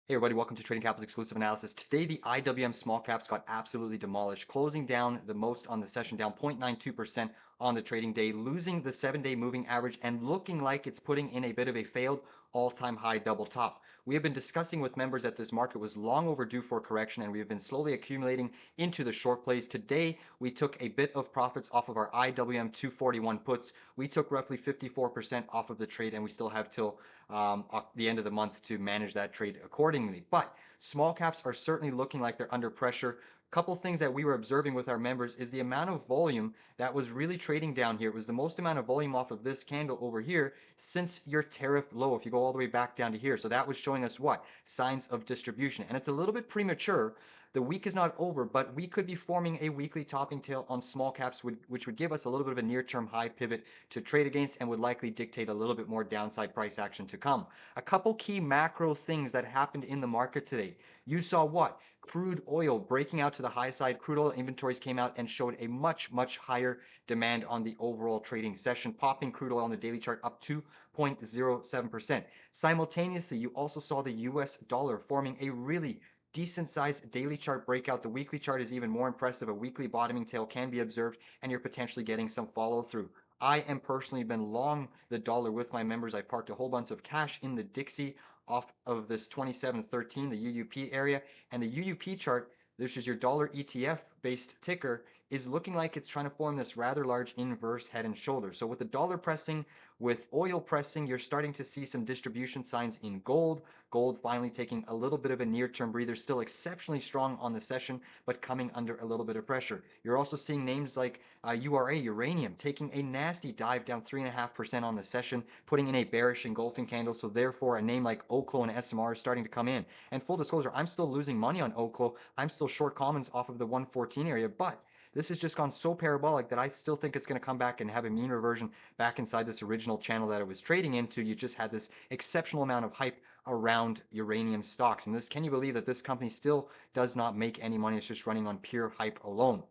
Hey everybody, welcome to Trading Capital's exclusive analysis. Today, the IWM small caps got absolutely demolished, closing down the most on the session, down 0.92% on the trading day, losing the 7-day moving average and looking like it's putting in a bit of a failed all-time high double top. We have been discussing with members that this market was long overdue for a correction, and we have been slowly accumulating into the short plays. Today, we took a bit of profits off of our IWM 241 puts. We took roughly 54% off of the trade, and we still have till the end of the month to manage that trade accordingly. But small caps are certainly looking like they're under pressure. Couple things that we were observing with our members is the amount of volume that was really trading down here. It was the most amount of volume off of this candle over here since your tariff low, if you go all the way back down to here. So that was showing us what? Signs of distribution. And it's a little bit premature. The week is not over, but we could be forming a weekly topping tail on small caps, which would give us a little bit of a near-term high pivot to trade against and would likely dictate a little bit more downside price action to come. A couple key macro things that happened in the market today. You saw what? Crude oil breaking out to the high side. Crude oil inventories came out and showed a much higher demand on the overall trading session, popping crude oil on the daily chart up 2.07%. Simultaneously, you also saw the US dollar forming a really decent sized daily chart breakout. The weekly chart is even more impressive. A weekly bottoming tail can be observed, and you're potentially getting some follow through. I am personally been long the dollar with my members. I parked a whole bunch of cash in the Dixie off of this 2713, the UUP area, and the UUP chart, this is your dollar ETF based ticker, is looking like it's trying to form this rather large inverse head and shoulder. So with the dollar pressing, with oil pressing, you're starting to see some distribution signs in gold. Gold finally taking a little bit of a near-term breather, still exceptionally strong on the session, but coming under a little bit of pressure. You're also seeing names like Uranium, taking a nasty dive down 3.5% on the session, putting in a bearish engulfing candle. So therefore, a name like Oklo and SMR is starting to come in. And full disclosure, I'm still losing money on Oklo. I'm still short commons off of the 114 area, but this has just gone so parabolic that I still think it's going to come back and have a mean reversion back inside this original channel that it was trading into. You just had this exceptional amount of hype around uranium stocks. And this, can you believe that this company still does not make any money? It's just running on pure hype alone.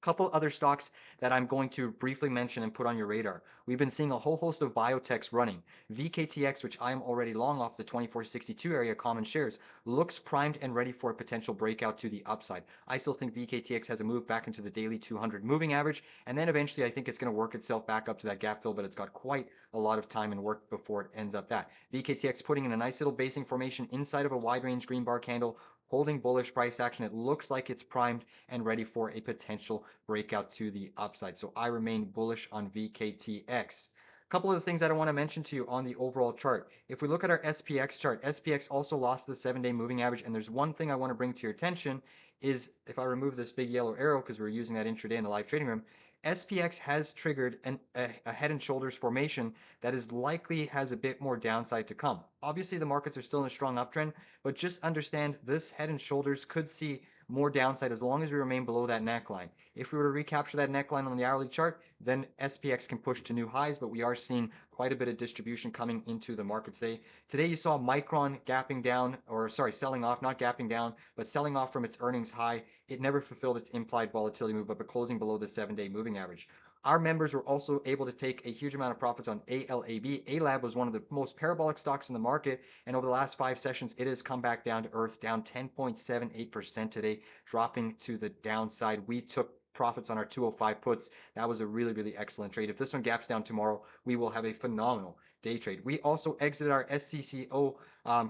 Couple other stocks that I'm going to briefly mention and put on your radar. We've been seeing a whole host of biotechs running. VKTX, which I'm already long off the 2462 area common shares, looks primed and ready for a potential breakout to the upside. I still think VKTX has a move back into the daily 200 moving average, and then eventually I think it's going to work itself back up to that gap fill, but it's got quite a lot of time and work before it ends up that. VKTX putting in a nice little basing formation inside of a wide range green bar candle, holding bullish price action. It looks like it's primed and ready for a potential breakout to the upside. So I remain bullish on VKTX. A couple of the things that I want to mention to you on the overall chart. If we look at our SPX chart, SPX also lost the 7-day moving average. And there's one thing I want to bring to your attention is if I remove this big yellow arrow, because we're using that intraday in the live trading room, SPX has triggered a head and shoulders formation that is likely has a bit more downside to come. Obviously, the markets are still in a strong uptrend, but just understand this head and shoulders could see more downside as long as we remain below that neckline. If we were to recapture that neckline on the hourly chart, then SPX can push to new highs, but we are seeing quite a bit of distribution coming into the market today. Today you saw Micron gapping down, or sorry, selling off, not gapping down, but selling off from its earnings high. It never fulfilled its implied volatility move, but closing below the 7-day moving average. Our members were also able to take a huge amount of profits on ALAB. ALAB was one of the most parabolic stocks in the market, and over the last 5 sessions, it has come back down to earth, down 10.78% today, dropping to the downside. We took profits on our 205 puts. That was a really excellent trade. If this one gaps down tomorrow, we will have a phenomenal day trade. We also exited our SCCO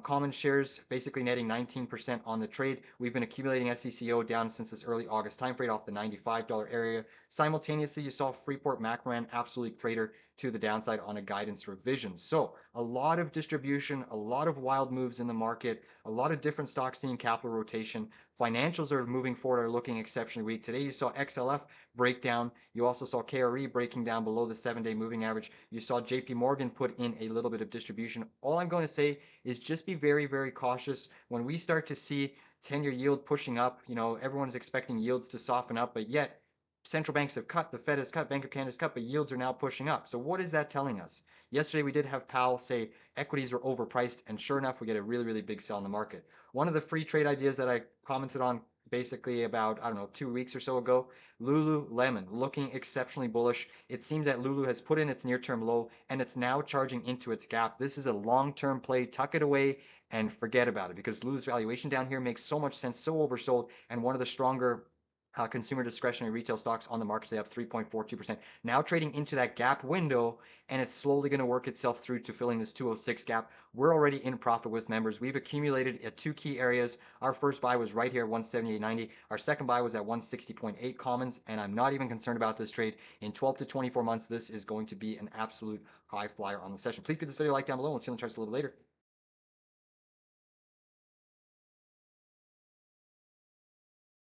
common shares, basically netting 19% on the trade. We've been accumulating SCCO down since this early August time frame off the $95 area. Simultaneously, you saw Freeport McMoran absolutely crater to the downside on a guidance revision. So a lot of distribution, a lot of wild moves in the market, a lot of different stocks seeing capital rotation. Financials are moving forward, are looking exceptionally weak. Today you saw XLF break down. You also saw KRE breaking down below the 7-day moving average. You saw JP Morgan put in a little bit of distribution. All I'm going to say is just be very cautious. When we start to see 10-year yield pushing up, everyone's expecting yields to soften up, but yet central banks have cut, the Fed has cut, Bank of Canada has cut, but yields are now pushing up. So what is that telling us? Yesterday we did have Powell say equities are overpriced, and sure enough, we get a really big sell in the market. One of the free trade ideas that I commented on basically about, I don't know, 2 weeks or so ago. Lululemon looking exceptionally bullish. It seems that Lulu has put in its near-term low and it's now charging into its gap. This is a long-term play. Tuck it away and forget about it because Lulu's valuation down here makes so much sense, so oversold, and one of the stronger consumer discretionary retail stocks on the market. They have 3.42%. Now trading into that gap window, and it's slowly going to work itself through to filling this 206 gap. We're already in profit with members. We've accumulated at two key areas. Our first buy was right here at 178.90. Our second buy was at 160.8 commons, and I'm not even concerned about this trade. In 12 to 24 months, this is going to be an absolute high flyer on the session. Please give this video a like down below. We'll see you on the charts a little later.